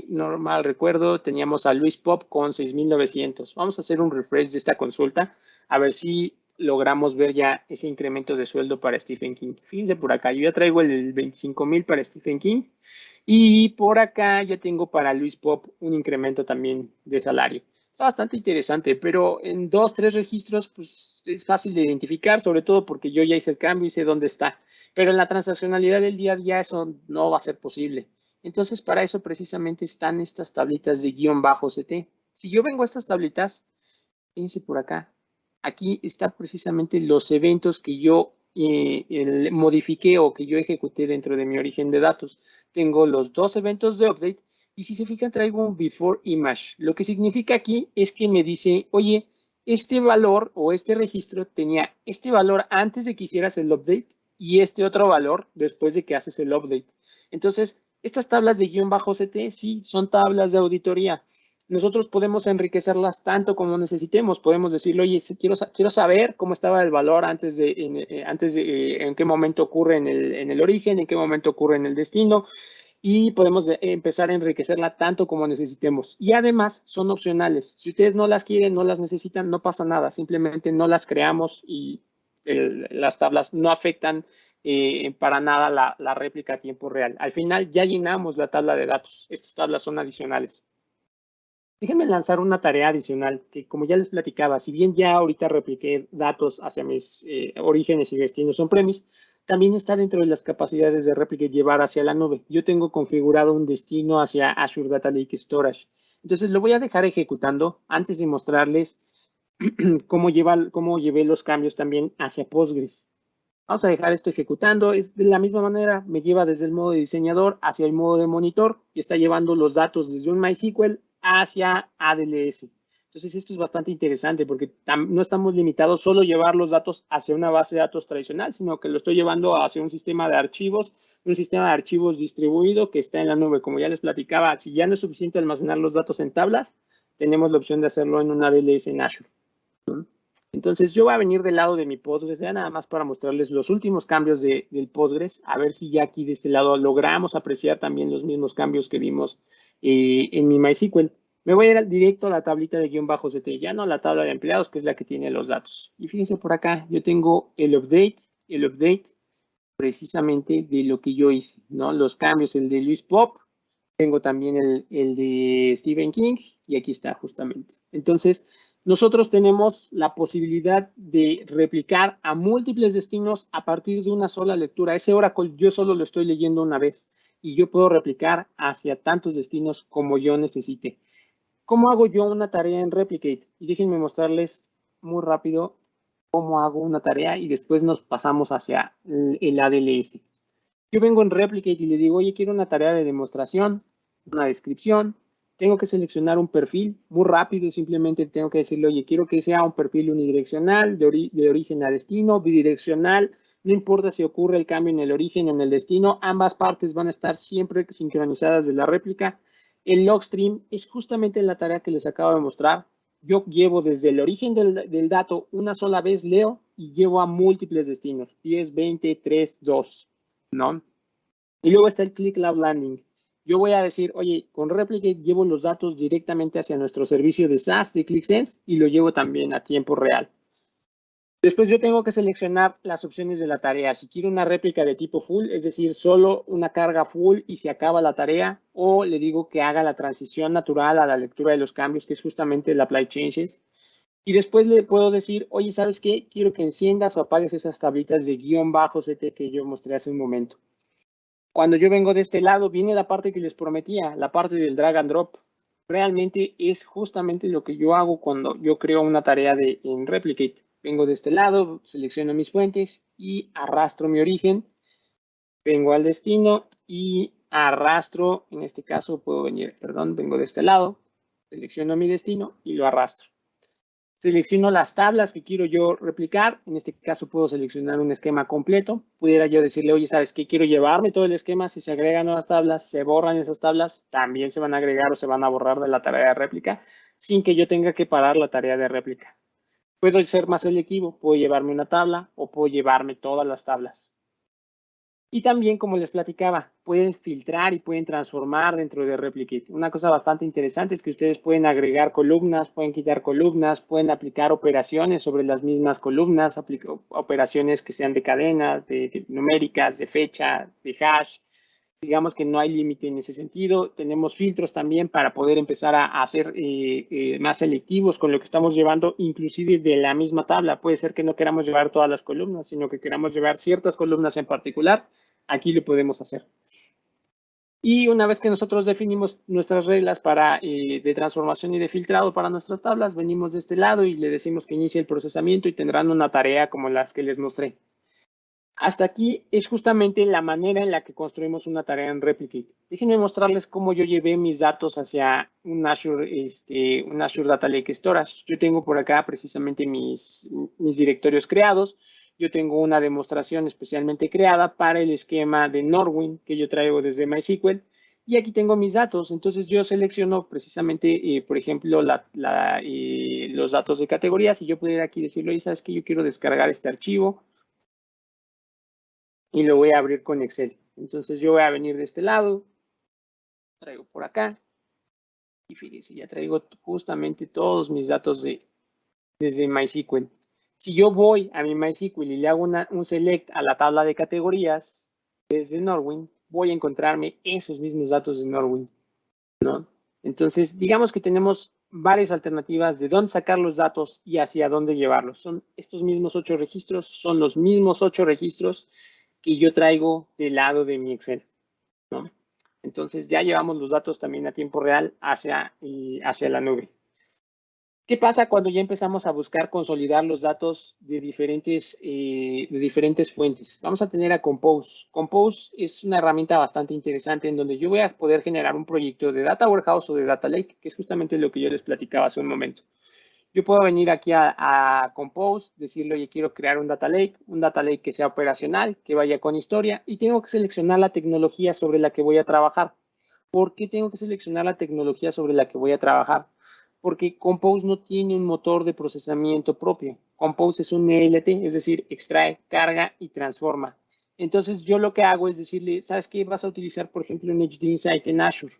no mal recuerdo, teníamos a Luis Pop con 6,900. Vamos a hacer un refresh de esta consulta, a ver si logramos ver ya ese incremento de sueldo para Stephen King. Fíjense por acá, yo ya traigo el 25,000 para Stephen King. Y por acá ya tengo para Luis Pop un incremento también de salario. Está bastante interesante, pero en 2, 3 registros, pues es fácil de identificar, sobre todo porque yo ya hice el cambio y sé dónde está. Pero en la transaccionalidad del día a día eso no va a ser posible. Entonces, para eso precisamente están estas tablitas de guión bajo CT. Si yo vengo a estas tablitas, fíjense por acá, aquí están precisamente los eventos que yo modifiqué o que yo ejecuté dentro de mi origen de datos. Tengo los 2 eventos de update y si se fijan traigo un before image. Lo que significa aquí es que me dice, oye, este valor o este registro tenía este valor antes de que hicieras el update y este otro valor después de que haces el update. Entonces, estas tablas de guión bajo CT sí son tablas de auditoría. Nosotros podemos enriquecerlas tanto como necesitemos. Podemos decirle, oye, quiero saber cómo estaba el valor antes de en qué momento ocurre en el origen, en qué momento ocurre en el destino, y podemos empezar a enriquecerla tanto como necesitemos. Y además son opcionales. Si ustedes no las quieren, no las necesitan, no pasa nada. Simplemente no las creamos y las tablas no afectan para nada la réplica a tiempo real. Al final ya llenamos la tabla de datos. Estas tablas son adicionales. Déjenme lanzar una tarea adicional que, como ya les platicaba, si bien ya ahorita repliqué datos hacia mis orígenes y destinos on-premise, también está dentro de las capacidades de Replicate llevar hacia la nube. Yo tengo configurado un destino hacia Azure Data Lake Storage. Entonces lo voy a dejar ejecutando antes de mostrarles cómo llevé los cambios también hacia Postgres. Vamos a dejar esto ejecutando. Es de la misma manera, me lleva desde el modo de diseñador hacia el modo de monitor y está llevando los datos desde un MySQL hacia ADLS. Entonces, esto es bastante interesante porque no estamos limitados solo a llevar los datos hacia una base de datos tradicional, sino que lo estoy llevando hacia un sistema de archivos distribuido que está en la nube. Como ya les platicaba, si ya no es suficiente almacenar los datos en tablas, tenemos la opción de hacerlo en un ADLS en Azure. Entonces yo voy a venir del lado de mi Postgres, ya nada más para mostrarles los últimos cambios del Postgres, a ver si ya aquí de este lado logramos apreciar también los mismos cambios que vimos en mi MySQL. Me voy a ir directo a la tablita de guión bajo CT, ya no a la tabla de empleados, que es la que tiene los datos. Y fíjense por acá, yo tengo el update precisamente de lo que yo hice, ¿no? Los cambios, el de Luis Pop, tengo también el de Stephen King y aquí está justamente. Entonces, nosotros tenemos la posibilidad de replicar a múltiples destinos a partir de una sola lectura. Ese Oracle yo solo lo estoy leyendo una vez y yo puedo replicar hacia tantos destinos como yo necesite. ¿Cómo hago yo una tarea en Replicate? Y déjenme mostrarles muy rápido cómo hago una tarea y después nos pasamos hacia el ADLS. Yo vengo en Replicate y le digo, oye, quiero una tarea de demostración, una descripción. Tengo que seleccionar un perfil muy rápido, simplemente tengo que decirle, oye, quiero que sea un perfil unidireccional, de origen a destino, bidireccional, no importa si ocurre el cambio en el origen o en el destino, ambas partes van a estar siempre sincronizadas de la réplica. El logstream es justamente la tarea que les acabo de mostrar. Yo llevo desde el origen del dato una sola vez, leo, y llevo a múltiples destinos, 10, 20, 3, 2. ¿No? Y luego está el Click Lab Landing. Yo voy a decir, oye, con Replicate llevo los datos directamente hacia nuestro servicio de SaaS de ClickSense y lo llevo también a tiempo real. Después yo tengo que seleccionar las opciones de la tarea. Si quiero una réplica de tipo full, es decir, solo una carga full y se acaba la tarea, o le digo que haga la transición natural a la lectura de los cambios, que es justamente el Apply Changes. Y después le puedo decir, oye, ¿sabes qué? Quiero que enciendas o apagues esas tablitas de guión bajo CT que yo mostré hace un momento. Cuando yo vengo de este lado, viene la parte que les prometía, la parte del drag and drop. Realmente es justamente lo que yo hago cuando yo creo una tarea en Replicate. Vengo de este lado, selecciono mis fuentes y arrastro mi origen. Vengo al destino y arrastro, en este caso puedo venir, vengo de este lado, selecciono mi destino y lo arrastro. Selecciono las tablas que quiero yo replicar. En este caso puedo seleccionar un esquema completo. Pudiera yo decirle, oye, ¿sabes qué? Quiero llevarme todo el esquema. Si se agregan nuevas tablas, se borran esas tablas, también se van a agregar o se van a borrar de la tarea de réplica sin que yo tenga que parar la tarea de réplica. Puedo ser más selectivo. Puedo llevarme una tabla o puedo llevarme todas las tablas. Y también, como les platicaba, pueden filtrar y pueden transformar dentro de Replicate. Una cosa bastante interesante es que ustedes pueden agregar columnas, pueden quitar columnas, pueden aplicar operaciones sobre las mismas columnas, operaciones que sean de cadena, de numéricas, de fecha, de hash. digamos que no hay límite en ese sentido. Tenemos filtros también para poder empezar a hacer más selectivos con lo que estamos llevando, inclusive de la misma tabla. Puede ser que no queramos llevar todas las columnas, sino que queramos llevar ciertas columnas en particular. Aquí lo podemos hacer. Y una vez que nosotros definimos nuestras reglas de transformación y de filtrado para nuestras tablas, venimos de este lado y le decimos que inicie el procesamiento y tendrán una tarea como las que les mostré. Hasta aquí es justamente la manera en la que construimos una tarea en Replicate. Déjenme mostrarles cómo yo llevé mis datos hacia un Azure Data Lake Storage. Yo tengo por acá precisamente mis directorios creados. Yo tengo una demostración especialmente creada para el esquema de Norwind que yo traigo desde MySQL. Y aquí tengo mis datos. Entonces yo selecciono precisamente, por ejemplo, los datos de categorías. Y yo pudiera aquí decirlo, y sabes que yo quiero descargar este archivo y lo voy a abrir con Excel. Entonces yo voy a venir de este lado, traigo por acá y fíjense, ya traigo justamente todos mis datos desde MySQL. Si yo voy a mi MySQL y le hago un select a la tabla de categorías desde Norwind, voy a encontrarme esos mismos datos de Norwind, ¿no? Entonces, digamos que tenemos varias alternativas de dónde sacar los datos y hacia dónde llevarlos. Son estos mismos 8 registros, son los mismos 8 registros que yo traigo del lado de mi Excel, ¿no? Entonces ya llevamos los datos también a tiempo real hacia la nube. ¿Qué pasa cuando ya empezamos a buscar consolidar los datos de diferentes fuentes? Vamos a tener a Compose. Compose es una herramienta bastante interesante en donde yo voy a poder generar un proyecto de Data Warehouse o de Data Lake, que es justamente lo que yo les platicaba hace un momento. Yo puedo venir aquí a Compose, decirle, oye, quiero crear un Data Lake que sea operacional, que vaya con historia, y tengo que seleccionar la tecnología sobre la que voy a trabajar. ¿Por qué tengo que seleccionar la tecnología sobre la que voy a trabajar? Porque Compose no tiene un motor de procesamiento propio. Compose es un ELT, es decir, extrae, carga y transforma. Entonces, yo lo que hago es decirle, ¿sabes qué? Vas a utilizar, por ejemplo, un HD Insight en Azure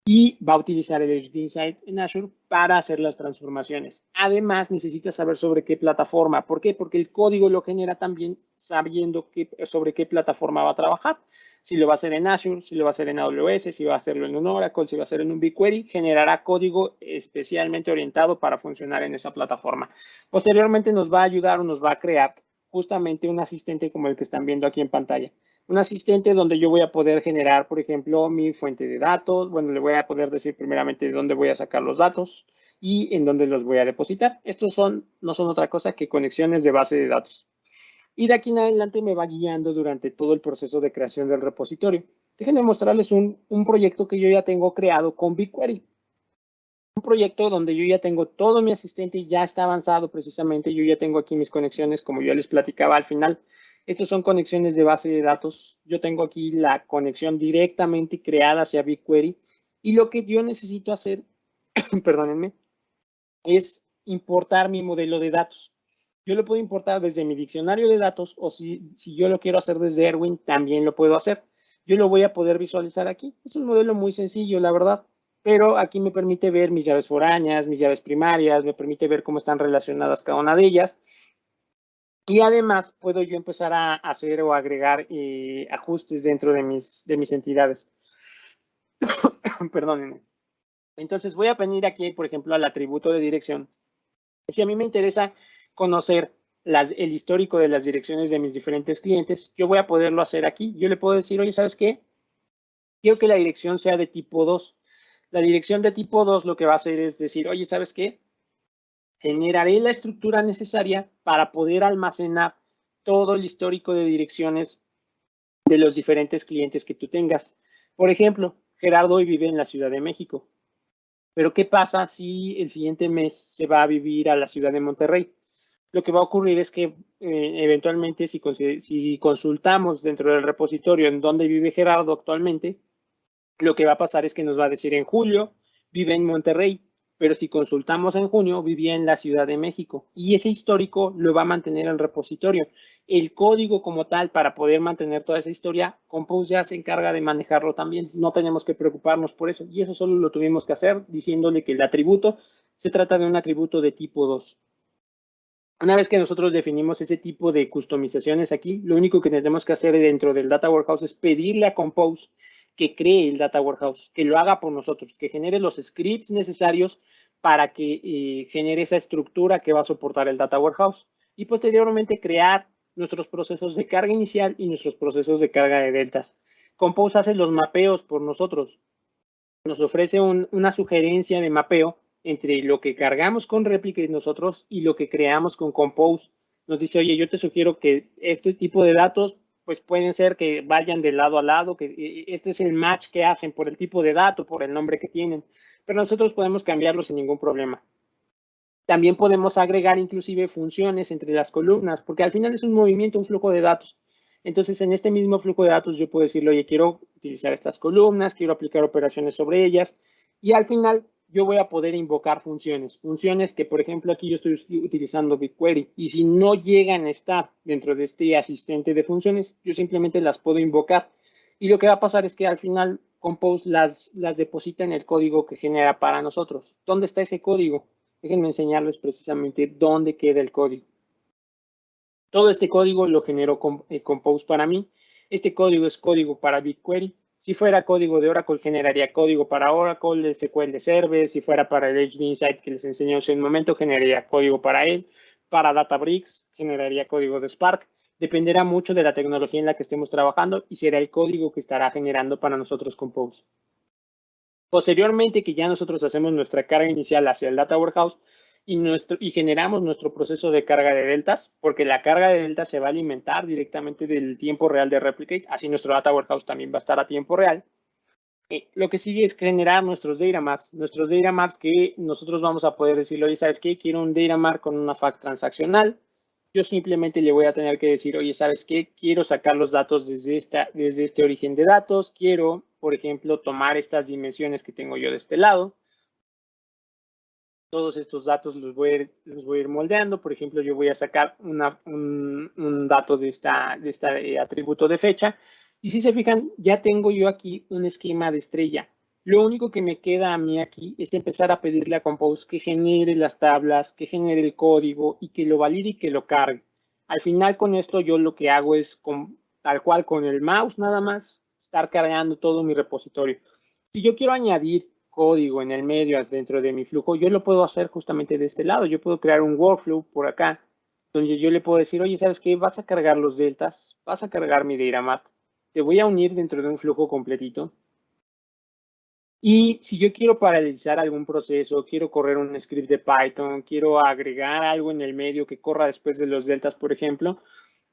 y va a utilizar el HD Insight en Azure para hacer las transformaciones. Además, necesita saber sobre qué plataforma. ¿Por qué? Porque el código lo genera también sabiendo sobre qué plataforma va a trabajar. Si lo va a hacer en Azure, si lo va a hacer en AWS, si va a hacerlo en un Oracle, si va a hacer en un BigQuery, generará código especialmente orientado para funcionar en esa plataforma. Posteriormente nos va a ayudar o nos va a crear justamente un asistente como el que están viendo aquí en pantalla. Un asistente donde yo voy a poder generar, por ejemplo, mi fuente de datos. Bueno, le voy a poder decir primeramente de dónde voy a sacar los datos y en dónde los voy a depositar. Estos no son otra cosa que conexiones de base de datos. Y de aquí en adelante me va guiando durante todo el proceso de creación del repositorio. Déjenme mostrarles un proyecto que yo ya tengo creado con BigQuery. Un proyecto donde yo ya tengo todo mi asistente y ya está avanzado precisamente. Yo ya tengo aquí mis conexiones, como yo les platicaba al final. Estos son conexiones de base de datos. Yo tengo aquí la conexión directamente creada hacia BigQuery. Y lo que yo necesito hacer, perdónenme, es importar mi modelo de datos. Yo lo puedo importar desde mi diccionario de datos o si yo lo quiero hacer desde Erwin, también lo puedo hacer. Yo lo voy a poder visualizar aquí. Es un modelo muy sencillo, la verdad, pero aquí me permite ver mis llaves foráneas, mis llaves primarias, me permite ver cómo están relacionadas cada una de ellas. Y además puedo yo empezar a hacer o agregar ajustes dentro de mis entidades. Perdónenme. Entonces voy a venir aquí, por ejemplo, al atributo de dirección. Si a mí me interesa conocer el histórico de las direcciones de mis diferentes clientes, yo voy a poderlo hacer aquí. Yo le puedo decir, oye, ¿sabes qué? Quiero que la dirección sea de tipo 2. La dirección de tipo 2 lo que va a hacer es decir, oye, ¿sabes qué? Generaré la estructura necesaria para poder almacenar todo el histórico de direcciones de los diferentes clientes que tú tengas. Por ejemplo, Gerardo hoy vive en la Ciudad de México. Pero ¿qué pasa si el siguiente mes se va a vivir a la ciudad de Monterrey? Lo que va a ocurrir es que eventualmente si consultamos dentro del repositorio en dónde vive Gerardo actualmente, lo que va a pasar es que nos va a decir en julio vive en Monterrey, pero si consultamos en junio vivía en la Ciudad de México y ese histórico lo va a mantener el repositorio. El código como tal para poder mantener toda esa historia, Compose ya se encarga de manejarlo también. No tenemos que preocuparnos por eso y eso solo lo tuvimos que hacer diciéndole que el atributo se trata de un atributo de tipo 2. Una vez que nosotros definimos ese tipo de customizaciones aquí, lo único que tenemos que hacer dentro del Data Warehouse es pedirle a Compose que cree el Data Warehouse, que lo haga por nosotros, que genere los scripts necesarios para que genere esa estructura que va a soportar el Data Warehouse. Y posteriormente crear nuestros procesos de carga inicial y nuestros procesos de carga de deltas. Compose hace los mapeos por nosotros. Nos ofrece una sugerencia de mapeo entre lo que cargamos con Replicate nosotros y lo que creamos con Compose. Nos dice, oye, yo te sugiero que este tipo de datos pues pueden ser que vayan de lado a lado, que este es el match que hacen por el tipo de dato, por el nombre que tienen, pero nosotros podemos cambiarlo sin ningún problema. También podemos agregar inclusive funciones entre las columnas, porque al final es un movimiento, un flujo de datos. Entonces, en este mismo flujo de datos yo puedo decirle, oye, quiero utilizar estas columnas, quiero aplicar operaciones sobre ellas, y al final yo voy a poder invocar funciones. Funciones que, por ejemplo, aquí yo estoy utilizando BigQuery, y si no llegan a estar dentro de este asistente de funciones, yo simplemente las puedo invocar. Y lo que va a pasar es que al final Compose las deposita en el código que genera para nosotros. ¿Dónde está ese código? Déjenme enseñarles precisamente dónde queda el código. Todo este código lo generó Compose para mí. Este código es código para BigQuery. Si fuera código de Oracle, generaría código para Oracle, el SQL Server. Si fuera para el HD Insight que les enseñé hace un momento, generaría código para él. Para Databricks, generaría código de Spark. Dependerá mucho de la tecnología en la que estemos trabajando y será el código que estará generando para nosotros Compose. Posteriormente, que ya nosotros hacemos nuestra carga inicial hacia el Data Warehouse y generamos nuestro proceso de carga de deltas, porque la carga de deltas se va a alimentar directamente del tiempo real de Replicate, así nuestro Data Warehouse también va a estar a tiempo real. Lo que sigue es generar nuestros data marks que nosotros vamos a poder decirle, oye, ¿sabes qué? Quiero un data mark con una FAQ transaccional. Yo simplemente le voy a tener que decir, oye, ¿sabes qué? Quiero sacar los datos desde este origen de datos. Quiero, por ejemplo, tomar estas dimensiones que tengo yo de este lado. Todos estos datos los voy a ir moldeando. Por ejemplo, yo voy a sacar un dato de este atributo de fecha. Y si se fijan, ya tengo yo aquí un esquema de estrella. Lo único que me queda a mí aquí es empezar a pedirle a Compose que genere las tablas, que genere el código y que lo valide y que lo cargue. Al final con esto yo lo que hago es tal cual con el mouse nada más estar cargando todo mi repositorio. Si yo quiero añadir código en el medio dentro de mi flujo, yo lo puedo hacer justamente de este lado. Yo puedo crear un workflow por acá, donde yo le puedo decir, oye, ¿sabes qué? Vas a cargar los deltas, vas a cargar mi data map, te voy a unir dentro de un flujo completito. Y si yo quiero paralizar algún proceso, quiero correr un script de Python, quiero agregar algo en el medio que corra después de los deltas, por ejemplo,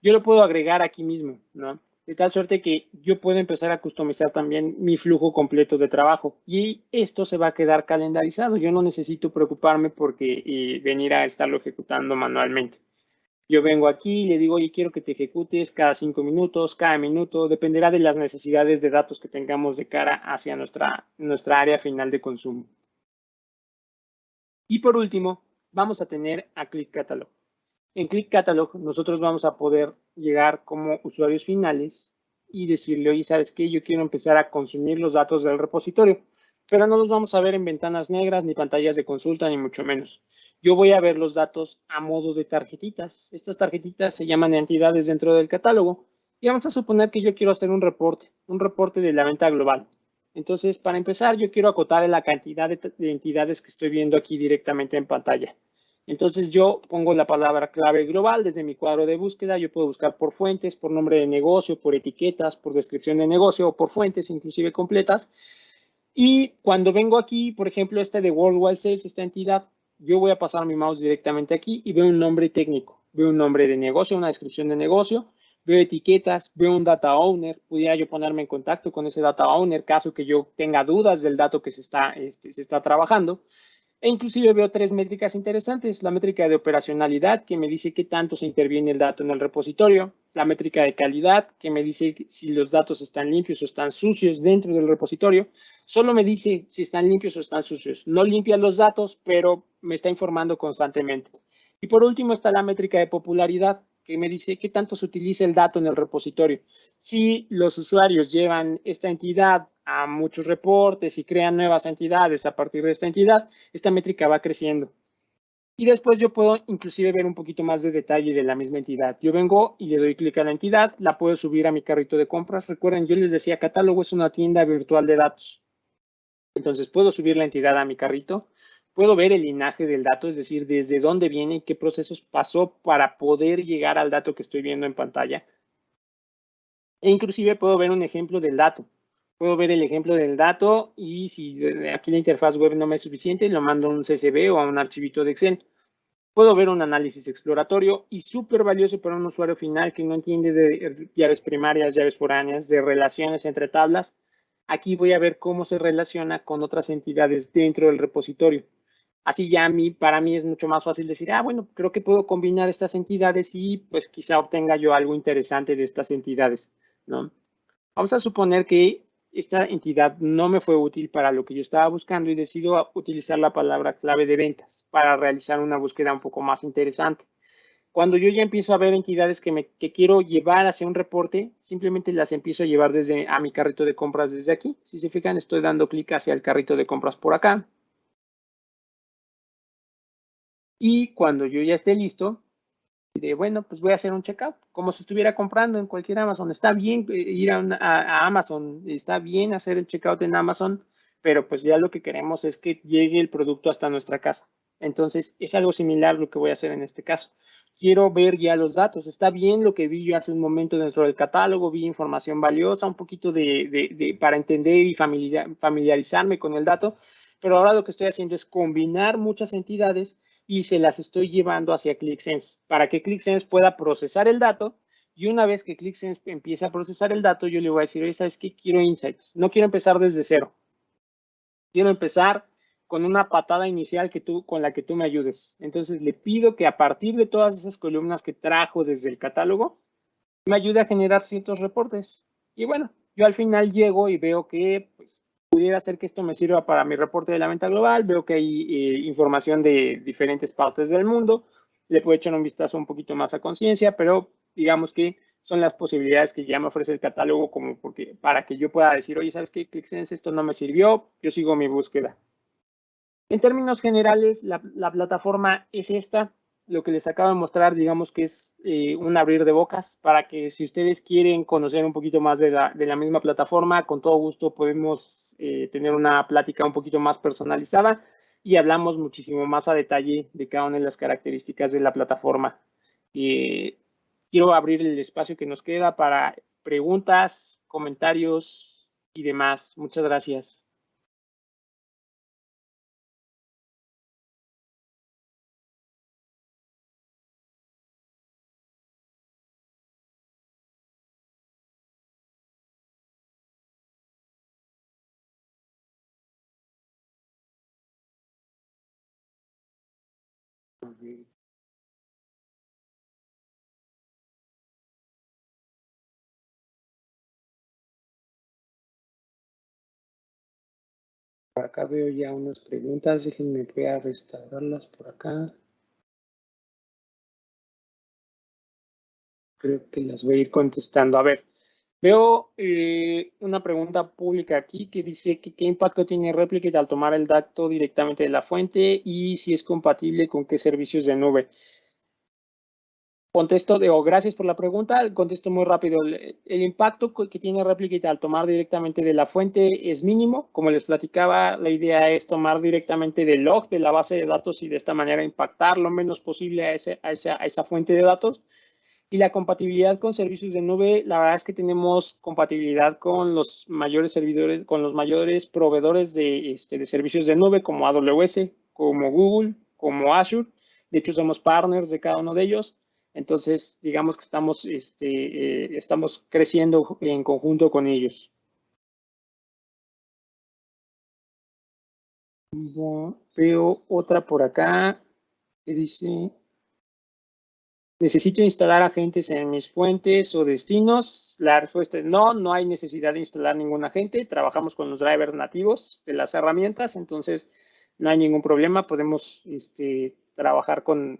yo lo puedo agregar aquí mismo, ¿no? De tal suerte que yo puedo empezar a customizar también mi flujo completo de trabajo y esto se va a quedar calendarizado. Yo no necesito preocuparme porque venir a estarlo ejecutando manualmente. Yo vengo aquí y le digo, oye, quiero que te ejecutes cada 5 minutos, cada minuto, dependerá de las necesidades de datos que tengamos de cara hacia nuestra área final de consumo. Y por último, vamos a tener a Click Catalog. En Click Catalog nosotros vamos a poder llegar como usuarios finales y decirle, oye, ¿sabes qué? Yo quiero empezar a consumir los datos del repositorio, pero no los vamos a ver en ventanas negras, ni pantallas de consulta, ni mucho menos. Yo voy a ver los datos a modo de tarjetitas. Estas tarjetitas se llaman entidades dentro del catálogo y vamos a suponer que yo quiero hacer un reporte de la venta global. Entonces, para empezar, yo quiero acotar la cantidad de entidades que estoy viendo aquí directamente en pantalla. Entonces yo pongo la palabra clave global desde mi cuadro de búsqueda. Yo puedo buscar por fuentes, por nombre de negocio, por etiquetas, por descripción de negocio o por fuentes inclusive completas. Y cuando vengo aquí, por ejemplo, de Worldwide Sales, esta entidad, yo voy a pasar mi mouse directamente aquí y veo un nombre técnico. Veo un nombre de negocio, una descripción de negocio, veo etiquetas, veo un data owner. Pudiera yo ponerme en contacto con ese data owner caso que yo tenga dudas del dato que se está trabajando. E inclusive veo 3 métricas interesantes. La métrica de operacionalidad, que me dice qué tanto se interviene el dato en el repositorio. La métrica de calidad, que me dice si los datos están limpios o están sucios dentro del repositorio. Solo me dice si están limpios o están sucios. No limpia los datos, pero me está informando constantemente. Y por último está la métrica de popularidad, que me dice qué tanto se utiliza el dato en el repositorio. Si los usuarios llevan esta entidad a muchos reportes y crean nuevas entidades a partir de esta entidad, esta métrica va creciendo. Y después yo puedo inclusive ver un poquito más de detalle de la misma entidad. Yo vengo y le doy clic a la entidad, la puedo subir a mi carrito de compras. Recuerden, yo les decía, catálogo es una tienda virtual de datos. Entonces puedo subir la entidad a mi carrito, puedo ver el linaje del dato, es decir, desde dónde viene y qué procesos pasó para poder llegar al dato que estoy viendo en pantalla. E inclusive puedo ver un ejemplo del dato. Puedo ver el ejemplo del dato y si aquí la interfaz web no me es suficiente, lo mando a un CSV o a un archivito de Excel. Puedo ver un análisis exploratorio y súper valioso para un usuario final que no entiende de llaves primarias, llaves foráneas, de relaciones entre tablas. Aquí voy a ver cómo se relaciona con otras entidades dentro del repositorio. Así ya para mí es mucho más fácil decir, bueno, creo que puedo combinar estas entidades y pues quizá obtenga yo algo interesante de estas entidades, ¿no? Vamos a suponer que esta entidad no me fue útil para lo que yo estaba buscando y decido utilizar la palabra clave de ventas para realizar una búsqueda un poco más interesante. Cuando yo ya empiezo a ver entidades que quiero llevar hacia un reporte, simplemente las empiezo a llevar a mi carrito de compras desde aquí. Si se fijan, estoy dando clic hacia el carrito de compras por acá. Y cuando yo ya esté listo, bueno, pues voy a hacer un checkout, como si estuviera comprando en cualquier Amazon. Está bien ir a Amazon, está bien hacer el checkout en Amazon, pero pues ya lo que queremos es que llegue el producto hasta nuestra casa. Entonces, es algo similar lo que voy a hacer en este caso. Quiero ver ya los datos. Está bien lo que vi yo hace un momento dentro del catálogo, vi información valiosa, un poquito para entender y familiarizarme con el dato, pero ahora lo que estoy haciendo es combinar muchas entidades y se las estoy llevando hacia ClickSense para que ClickSense pueda procesar el dato. Y una vez que ClickSense empiece a procesar el dato, yo le voy a decir, oye, ¿sabes qué? Quiero insights. No quiero empezar desde cero. Quiero empezar con una patada inicial con la que tú me ayudes. Entonces le pido que a partir de todas esas columnas que trajo desde el catálogo, me ayude a generar ciertos reportes. Y bueno, yo al final llego y veo que pues, pudiera ser que esto me sirva para mi reporte de la venta global. Veo que hay información de diferentes partes del mundo. Le puedo echar un vistazo un poquito más a conciencia, pero digamos que son las posibilidades que ya me ofrece el catálogo como para que yo pueda decir, oye, ¿sabes qué? ClickSense, esto no me sirvió, yo sigo mi búsqueda. En términos generales, la plataforma es esta. Lo que les acabo de mostrar, digamos que es un abrir de bocas para que si ustedes quieren conocer un poquito más de la misma plataforma, con todo gusto podemos tener una plática un poquito más personalizada y hablamos muchísimo más a detalle de cada una de las características de la plataforma. Quiero abrir el espacio que nos queda para preguntas, comentarios y demás. Muchas gracias. Por acá veo ya unas preguntas, déjenme voy a restaurarlas por acá. Creo que las voy a ir contestando. A ver, veo una pregunta pública aquí que dice que qué impacto tiene Replicate al tomar el dato directamente de la fuente y si es compatible con qué servicios de nube. Contesto, gracias por la pregunta, contesto muy rápido. El impacto que tiene Replicate al tomar directamente de la fuente es mínimo. Como les platicaba, la idea es tomar directamente del log de la base de datos y de esta manera impactar lo menos posible a esa fuente de datos. Y la compatibilidad con servicios de nube, la verdad es que tenemos compatibilidad con los mayores servidores, con los mayores proveedores de servicios de nube como AWS, como Google, como Azure. De hecho, somos partners de cada uno de ellos. Entonces, digamos que estamos creciendo en conjunto con ellos. Veo otra por acá que dice, ¿necesito instalar agentes en mis fuentes o destinos? La respuesta es no, no hay necesidad de instalar ningún agente. Trabajamos con los drivers nativos de las herramientas, entonces no hay ningún problema. Podemos trabajar con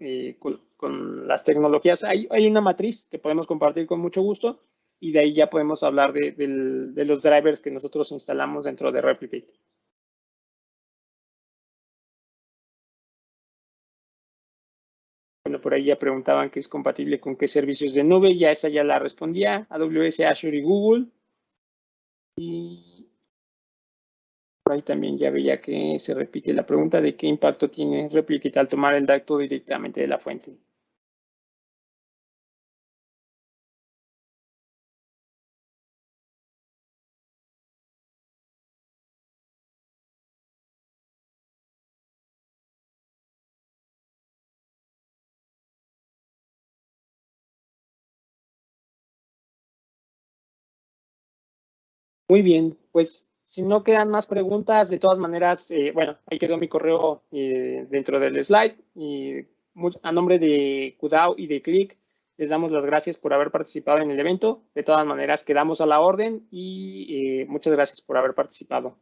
las tecnologías. Hay una matriz que podemos compartir con mucho gusto y de ahí ya podemos hablar de los drivers que nosotros instalamos dentro de Replicate. por ahí ya preguntaban que es compatible con qué servicios de nube. Ya esa ya la respondía, AWS, Azure y Google. Y por ahí también ya veía que se repite la pregunta de qué impacto tiene Replicate al tomar el dato directamente de la fuente. Muy bien, pues si no quedan más preguntas, de todas maneras, bueno, ahí quedó mi correo dentro del slide. Y a nombre de Kudao y de Click, les damos las gracias por haber participado en el evento. De todas maneras, quedamos a la orden y muchas gracias por haber participado.